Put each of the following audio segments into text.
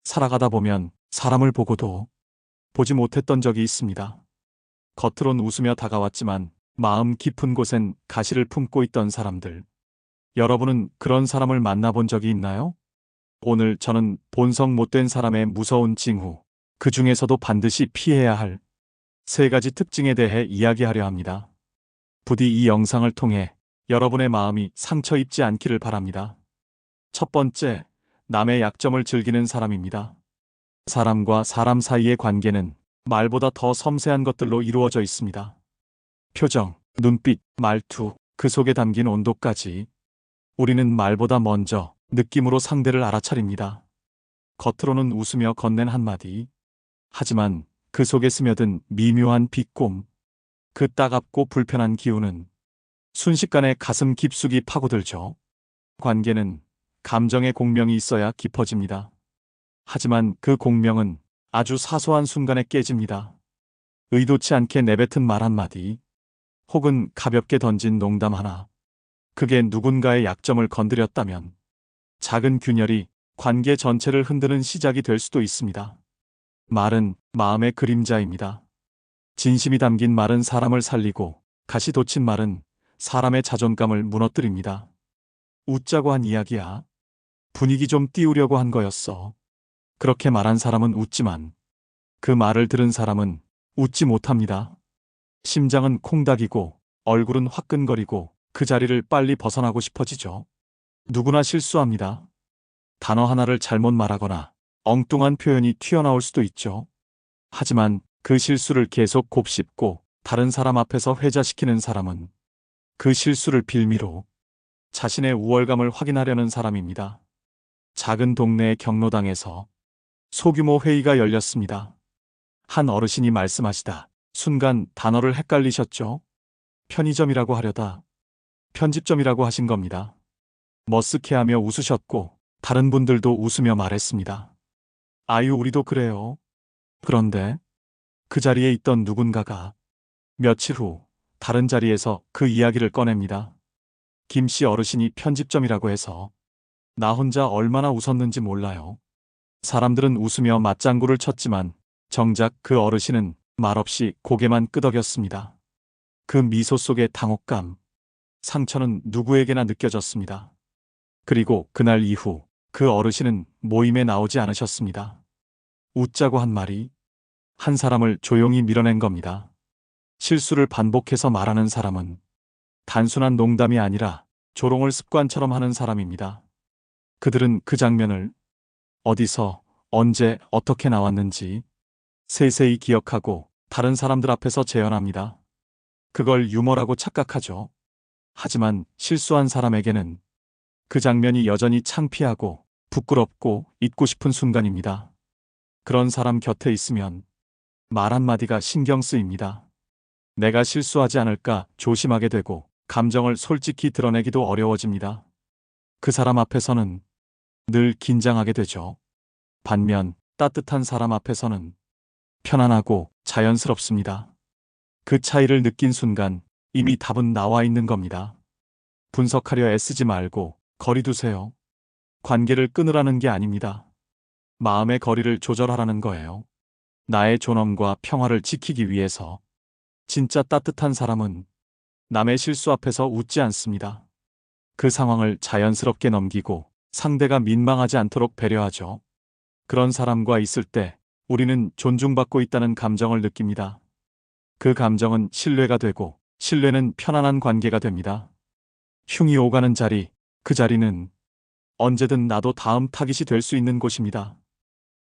살아가다 보면 사람을 보고도 보지 못했던 적이 있습니다. 겉으론 웃으며 다가왔지만 마음 깊은 곳엔 가시를 품고 있던 사람들. 여러분은 그런 사람을 만나본 적이 있나요? 오늘 저는 본성 못된 사람의 무서운 징후, 그 중에서도 반드시 피해야 할 세 가지 특징에 대해 이야기하려 합니다. 부디 이 영상을 통해 여러분의 마음이 상처 입지 않기를 바랍니다. 첫 번째, 남의 약점을 즐기는 사람입니다. 사람과 사람 사이의 관계는 말보다 더 섬세한 것들로 이루어져 있습니다. 표정, 눈빛, 말투, 그 속에 담긴 온도까지. 우리는 말보다 먼저 느낌으로 상대를 알아차립니다. 겉으로는 웃으며 건넨 한마디. 하지만 그 속에 스며든 미묘한 비꼼, 그 따갑고 불편한 기운은 순식간에 가슴 깊숙이 파고들죠. 관계는 감정의 공명이 있어야 깊어집니다. 하지만 그 공명은 아주 사소한 순간에 깨집니다. 의도치 않게 내뱉은 말 한마디, 혹은 가볍게 던진 농담 하나, 그게 누군가의 약점을 건드렸다면 작은 균열이 관계 전체를 흔드는 시작이 될 수도 있습니다. 말은 마음의 그림자입니다. 진심이 담긴 말은 사람을 살리고, 가시 돋친 말은 사람의 자존감을 무너뜨립니다. 웃자고 한 이야기야. 분위기 좀 띄우려고 한 거였어. 그렇게 말한 사람은 웃지만 그 말을 들은 사람은 웃지 못합니다. 심장은 콩닥이고 얼굴은 화끈거리고 그 자리를 빨리 벗어나고 싶어지죠. 누구나 실수합니다. 단어 하나를 잘못 말하거나 엉뚱한 표현이 튀어나올 수도 있죠. 하지만 그 실수를 계속 곱씹고 다른 사람 앞에서 회자시키는 사람은 그 실수를 빌미로 자신의 우월감을 확인하려는 사람입니다. 작은 동네의 경로당에서 소규모 회의가 열렸습니다. 한 어르신이 말씀하시다 순간 단어를 헷갈리셨죠? 편의점이라고 하려다 편집점이라고 하신 겁니다. 머쓱해하며 웃으셨고 다른 분들도 웃으며 말했습니다. 아유, 우리도 그래요. 그런데 그 자리에 있던 누군가가 며칠 후 다른 자리에서 그 이야기를 꺼냅니다. 김씨 어르신이 편집점이라고 해서 나 혼자 얼마나 웃었는지 몰라요. 사람들은 웃으며 맞장구를 쳤지만 정작 그 어르신은 말없이 고개만 끄덕였습니다. 그 미소 속의 당혹감, 상처는 누구에게나 느껴졌습니다. 그리고 그날 이후 그 어르신은 모임에 나오지 않으셨습니다. 웃자고 한 말이 한 사람을 조용히 밀어낸 겁니다. 실수를 반복해서 말하는 사람은 단순한 농담이 아니라 조롱을 습관처럼 하는 사람입니다. 그들은 그 장면을 어디서, 언제, 어떻게 나왔는지 세세히 기억하고 다른 사람들 앞에서 재현합니다. 그걸 유머라고 착각하죠. 하지만 실수한 사람에게는 그 장면이 여전히 창피하고 부끄럽고 잊고 싶은 순간입니다. 그런 사람 곁에 있으면 말 한마디가 신경 쓰입니다. 내가 실수하지 않을까 조심하게 되고 감정을 솔직히 드러내기도 어려워집니다. 그 사람 앞에서는 늘 긴장하게 되죠. 반면 따뜻한 사람 앞에서는 편안하고 자연스럽습니다. 그 차이를 느낀 순간 이미 답은 나와 있는 겁니다. 분석하려 애쓰지 말고 거리 두세요. 관계를 끊으라는 게 아닙니다. 마음의 거리를 조절하라는 거예요. 나의 존엄과 평화를 지키기 위해서. 진짜 따뜻한 사람은 남의 실수 앞에서 웃지 않습니다. 그 상황을 자연스럽게 넘기고 상대가 민망하지 않도록 배려하죠. 그런 사람과 있을 때 우리는 존중받고 있다는 감정을 느낍니다. 그 감정은 신뢰가 되고 신뢰는 편안한 관계가 됩니다. 흉이 오가는 자리, 그 자리는 언제든 나도 다음 타깃이 될 수 있는 곳입니다.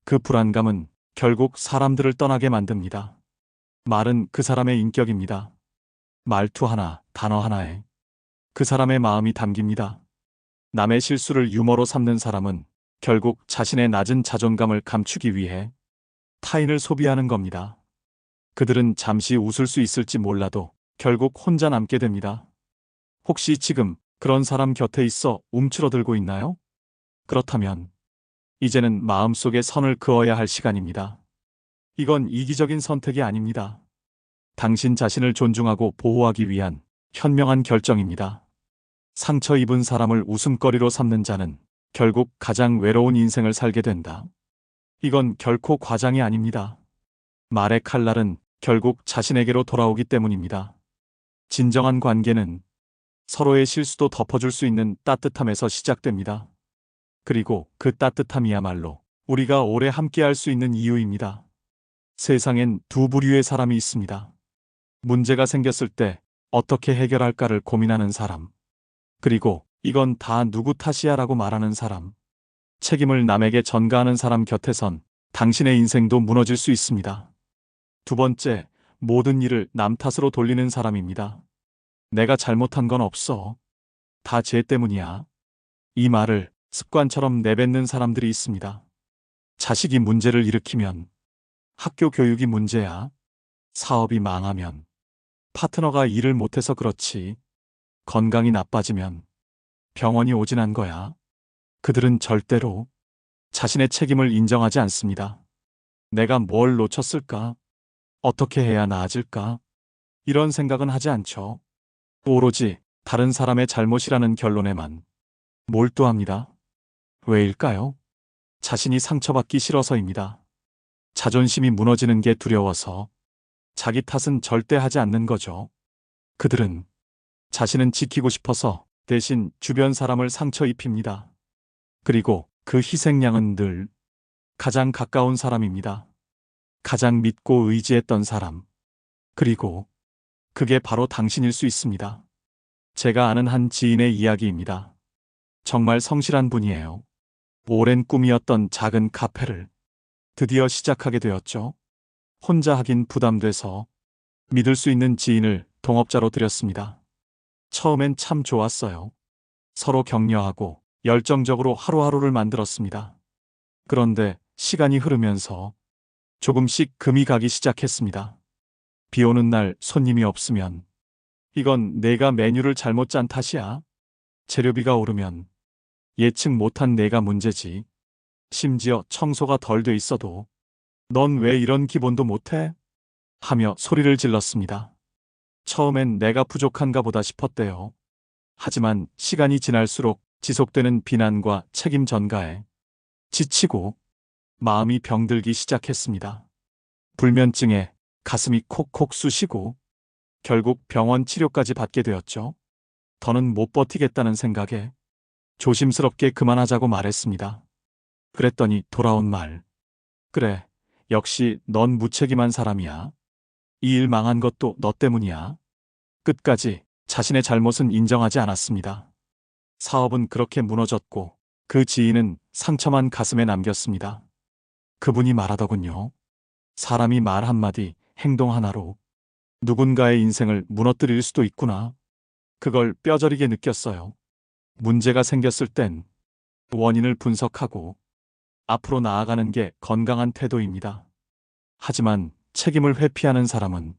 그 불안감은 결국 사람들을 떠나게 만듭니다. 말은 그 사람의 인격입니다. 말투 하나, 단어 하나에 그 사람의 마음이 담깁니다. 남의 실수를 유머로 삼는 사람은 결국 자신의 낮은 자존감을 감추기 위해 타인을 소비하는 겁니다. 그들은 잠시 웃을 수 있을지 몰라도 결국 혼자 남게 됩니다. 혹시 지금 그런 사람 곁에 있어 움츠러들고 있나요? 그렇다면 이제는 마음속에 선을 그어야 할 시간입니다. 이건 이기적인 선택이 아닙니다. 당신 자신을 존중하고 보호하기 위한 현명한 결정입니다. 상처 입은 사람을 웃음거리로 삼는 자는 결국 가장 외로운 인생을 살게 된다. 이건 결코 과장이 아닙니다. 말의 칼날은 결국 자신에게로 돌아오기 때문입니다. 진정한 관계는 서로의 실수도 덮어줄 수 있는 따뜻함에서 시작됩니다. 그리고 그 따뜻함이야말로 우리가 오래 함께할 수 있는 이유입니다. 세상엔 두 부류의 사람이 있습니다. 문제가 생겼을 때 어떻게 해결할까를 고민하는 사람. 그리고 이건 다 누구 탓이야라고 말하는 사람. 책임을 남에게 전가하는 사람 곁에선 당신의 인생도 무너질 수 있습니다. 두 번째, 모든 일을 남 탓으로 돌리는 사람입니다. 내가 잘못한 건 없어. 다 쟤 때문이야. 이 말을 습관처럼 내뱉는 사람들이 있습니다. 자식이 문제를 일으키면 학교 교육이 문제야. 사업이 망하면 파트너가 일을 못해서 그렇지. 건강이 나빠지면 병원이 오진한 거야. 그들은 절대로 자신의 책임을 인정하지 않습니다. 내가 뭘 놓쳤을까? 어떻게 해야 나아질까? 이런 생각은 하지 않죠. 오로지 다른 사람의 잘못이라는 결론에만 몰두합니다. 왜일까요? 자신이 상처받기 싫어서입니다. 자존심이 무너지는 게 두려워서. 자기 탓은 절대 하지 않는 거죠. 그들은 자신은 지키고 싶어서 대신 주변 사람을 상처 입힙니다. 그리고 그 희생양은 늘 가장 가까운 사람입니다. 가장 믿고 의지했던 사람. 그리고 그게 바로 당신일 수 있습니다. 제가 아는 한 지인의 이야기입니다. 정말 성실한 분이에요. 오랜 꿈이었던 작은 카페를 드디어 시작하게 되었죠. 혼자 하긴 부담돼서 믿을 수 있는 지인을 동업자로 들였습니다. 처음엔 참 좋았어요. 서로 격려하고 열정적으로 하루하루를 만들었습니다. 그런데 시간이 흐르면서 조금씩 금이 가기 시작했습니다. 비 오는 날 손님이 없으면 이건 내가 메뉴를 잘못 짠 탓이야. 재료비가 오르면 예측 못한 내가 문제지. 심지어 청소가 덜 돼 있어도 넌 왜 이런 기본도 못해? 하며 소리를 질렀습니다. 처음엔 내가 부족한가 보다 싶었대요. 하지만 시간이 지날수록 지속되는 비난과 책임 전가에 지치고 마음이 병들기 시작했습니다. 불면증에 가슴이 콕콕 쑤시고 결국 병원 치료까지 받게 되었죠. 더는 못 버티겠다는 생각에 조심스럽게 그만하자고 말했습니다. 그랬더니 돌아온 말. 그래, 역시 넌 무책임한 사람이야. 이 일 망한 것도 너 때문이야. 끝까지 자신의 잘못은 인정하지 않았습니다. 사업은 그렇게 무너졌고 그 지인은 상처만 가슴에 남겼습니다. 그분이 말하더군요. 사람이 말 한마디, 행동 하나로 누군가의 인생을 무너뜨릴 수도 있구나. 그걸 뼈저리게 느꼈어요. 문제가 생겼을 땐 원인을 분석하고 앞으로 나아가는 게 건강한 태도입니다. 하지만 책임을 회피하는 사람은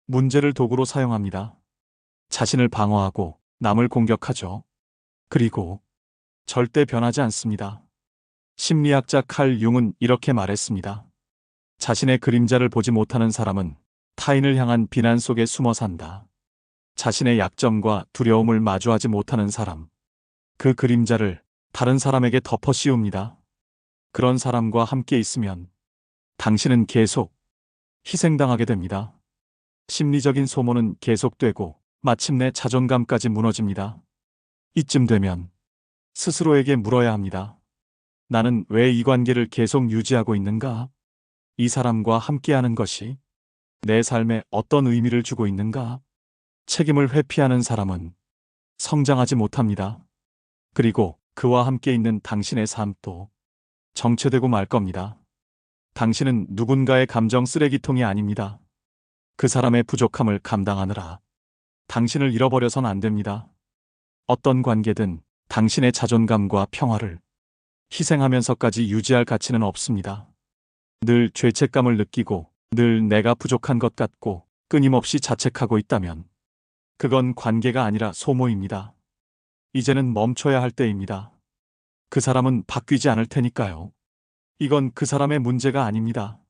문제를 도구로 사용합니다. 자신을 방어하고 남을 공격하죠. 그리고 절대 변하지 않습니다. 심리학자 칼 융은 이렇게 말했습니다. 자신의 그림자를 보지 못하는 사람은 타인을 향한 비난 속에 숨어 산다. 자신의 약점과 두려움을 마주하지 못하는 사람, 그 그림자를 다른 사람에게 덮어 씌웁니다. 그런 사람과 함께 있으면 당신은 계속 희생당하게 됩니다. 심리적인 소모는 계속되고 마침내 자존감까지 무너집니다. 이쯤 되면 스스로에게 물어야 합니다. 나는 왜 이 관계를 계속 유지하고 있는가? 이 사람과 함께하는 것이 내 삶에 어떤 의미를 주고 있는가? 책임을 회피하는 사람은 성장하지 못합니다. 그리고 그와 함께 있는 당신의 삶도 정체되고 말 겁니다. 당신은 누군가의 감정 쓰레기통이 아닙니다. 그 사람의 부족함을 감당하느라 당신을 잃어버려선 안 됩니다. 어떤 관계든 당신의 자존감과 평화를 희생하면서까지 유지할 가치는 없습니다. 늘 죄책감을 느끼고 늘 내가 부족한 것 같고 끊임없이 자책하고 있다면 그건 관계가 아니라 소모입니다. 이제는 멈춰야 할 때입니다. 그 사람은 바뀌지 않을 테니까요. 이건 그 사람의 문제가 아닙니다.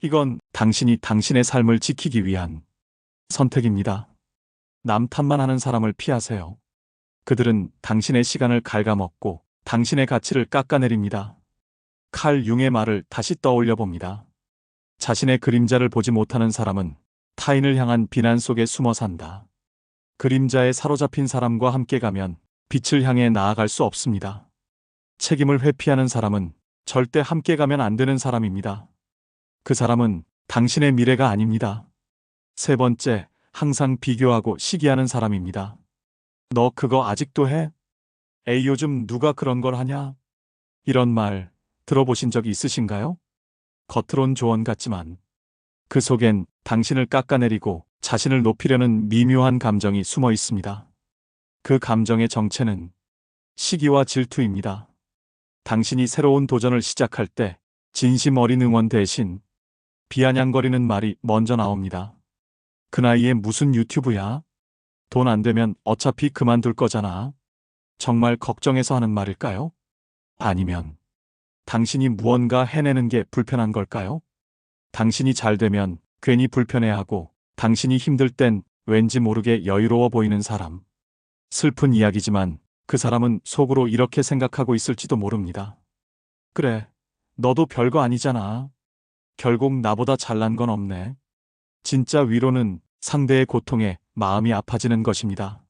이건 당신이 당신의 삶을 지키기 위한 선택입니다. 남 탓만 하는 사람을 피하세요. 그들은 당신의 시간을 갉아먹고 당신의 가치를 깎아내립니다. 칼 융의 말을 다시 떠올려 봅니다. 자신의 그림자를 보지 못하는 사람은 타인을 향한 비난 속에 숨어 산다. 그림자에 사로잡힌 사람과 함께 가면 빛을 향해 나아갈 수 없습니다. 책임을 회피하는 사람은 절대 함께 가면 안 되는 사람입니다. 그 사람은 당신의 미래가 아닙니다. 세 번째, 항상 비교하고 시기하는 사람입니다. 너 그거 아직도 해? 에이, 요즘 누가 그런 걸 하냐? 이런 말 들어보신 적이 있으신가요? 겉으론 조언 같지만 그 속엔 당신을 깎아내리고 자신을 높이려는 미묘한 감정이 숨어 있습니다. 그 감정의 정체는 시기와 질투입니다. 당신이 새로운 도전을 시작할 때 진심 어린 응원 대신 비아냥거리는 말이 먼저 나옵니다. 그 나이에 무슨 유튜브야? 돈 안 되면 어차피 그만둘 거잖아. 정말 걱정해서 하는 말일까요? 아니면 당신이 무언가 해내는 게 불편한 걸까요? 당신이 잘 되면 괜히 불편해하고 당신이 힘들 땐 왠지 모르게 여유로워 보이는 사람. 슬픈 이야기지만 그 사람은 속으로 이렇게 생각하고 있을지도 모릅니다. 그래, 너도 별거 아니잖아. 결국 나보다 잘난 건 없네. 진짜 위로는 상대의 고통에 마음이 아파지는 것입니다.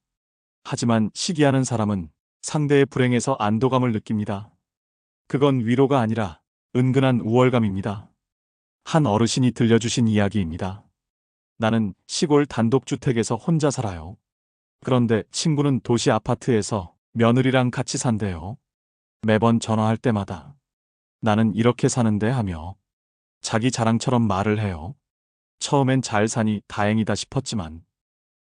하지만 시기하는 사람은 상대의 불행에서 안도감을 느낍니다. 그건 위로가 아니라 은근한 우월감입니다. 한 어르신이 들려주신 이야기입니다. 나는 시골 단독주택에서 혼자 살아요. 그런데 친구는 도시 아파트에서 며느리랑 같이 산대요. 매번 전화할 때마다 나는 이렇게 사는데 하며 자기 자랑처럼 말을 해요. 처음엔 잘 사니 다행이다 싶었지만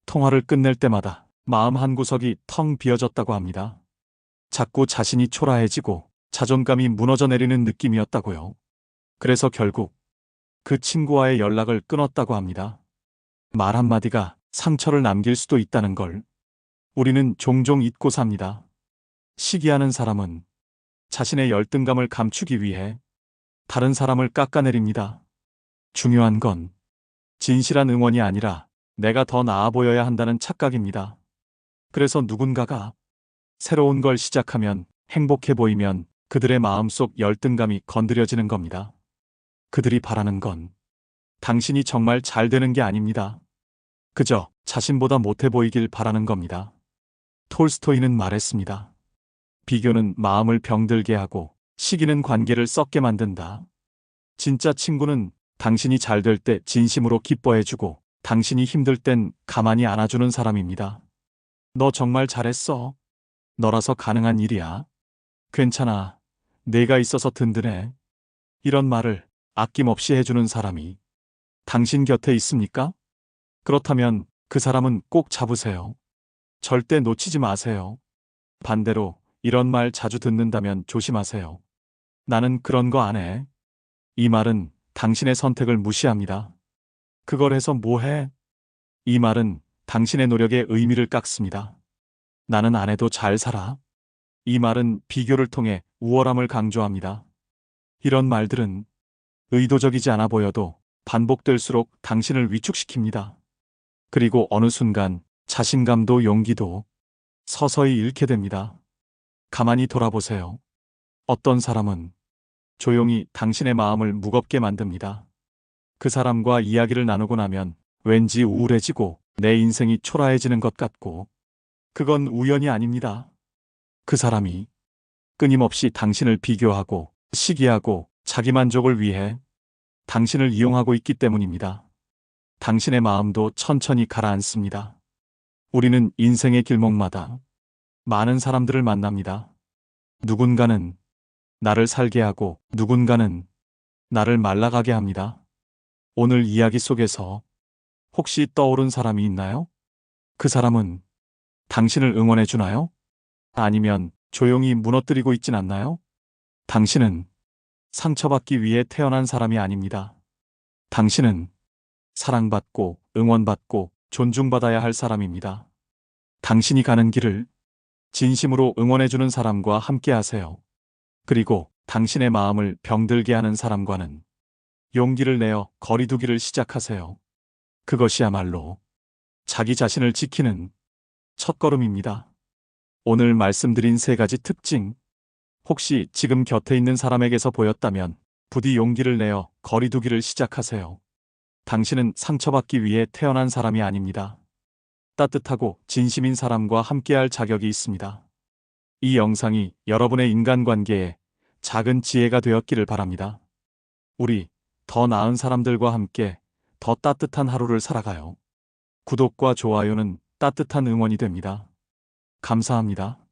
통화를 끝낼 때마다 마음 한구석이 텅 비어졌다고 합니다. 자꾸 자신이 초라해지고 자존감이 무너져 내리는 느낌이었다고요. 그래서 결국 그 친구와의 연락을 끊었다고 합니다. 말 한마디가 상처를 남길 수도 있다는 걸 우리는 종종 잊고 삽니다. 시기하는 사람은 자신의 열등감을 감추기 위해 다른 사람을 깎아내립니다. 중요한 건 진실한 응원이 아니라 내가 더 나아 보여야 한다는 착각입니다. 그래서 누군가가 새로운 걸 시작하면 행복해 보이면 그들의 마음속 열등감이 건드려지는 겁니다. 그들이 바라는 건 당신이 정말 잘 되는 게 아닙니다. 그저 자신보다 못해 보이길 바라는 겁니다. 톨스토이는 말했습니다. 비교는 마음을 병들게 하고 시기는 관계를 썩게 만든다. 진짜 친구는 당신이 잘 될 때 진심으로 기뻐해주고 당신이 힘들 땐 가만히 안아주는 사람입니다. 너 정말 잘했어. 너라서 가능한 일이야. 괜찮아. 내가 있어서 든든해. 이런 말을 아낌없이 해주는 사람이 당신 곁에 있습니까? 그렇다면 그 사람은 꼭 잡으세요. 절대 놓치지 마세요. 반대로 이런 말 자주 듣는다면 조심하세요. 나는 그런 거 안 해. 이 말은 당신의 선택을 무시합니다. 그걸 해서 뭐 해? 이 말은 당신의 노력의 의미를 깎습니다. 나는 안 해도 잘 살아. 이 말은 비교를 통해 우월함을 강조합니다. 이런 말들은 의도적이지 않아 보여도 반복될수록 당신을 위축시킵니다. 그리고 어느 순간 자신감도 용기도 서서히 잃게 됩니다. 가만히 돌아보세요. 어떤 사람은 조용히 당신의 마음을 무겁게 만듭니다. 그 사람과 이야기를 나누고 나면 왠지 우울해지고 내 인생이 초라해지는 것 같고 그건 우연이 아닙니다. 그 사람이 끊임없이 당신을 비교하고 시기하고 자기만족을 위해 당신을 이용하고 있기 때문입니다. 당신의 마음도 천천히 가라앉습니다. 우리는 인생의 길목마다 많은 사람들을 만납니다. 누군가는 나를 살게 하고 누군가는 나를 말라가게 합니다. 오늘 이야기 속에서 혹시 떠오른 사람이 있나요? 그 사람은 당신을 응원해 주나요? 아니면 조용히 무너뜨리고 있진 않나요? 당신은 상처받기 위해 태어난 사람이 아닙니다. 당신은 사랑받고 응원받고 존중받아야 할 사람입니다. 당신이 가는 길을 진심으로 응원해주는 사람과 함께 하세요. 그리고 당신의 마음을 병들게 하는 사람과는 용기를 내어 거리두기를 시작하세요. 그것이야말로 자기 자신을 지키는 첫걸음입니다. 오늘 말씀드린 세 가지 특징, 혹시 지금 곁에 있는 사람에게서 보였다면 부디 용기를 내어 거리두기를 시작하세요. 당신은 상처받기 위해 태어난 사람이 아닙니다. 따뜻하고 진심인 사람과 함께할 자격이 있습니다. 이 영상이 여러분의 인간관계에 작은 지혜가 되었기를 바랍니다. 우리 더 나은 사람들과 함께 더 따뜻한 하루를 살아가요. 구독과 좋아요는 따뜻한 응원이 됩니다. 감사합니다.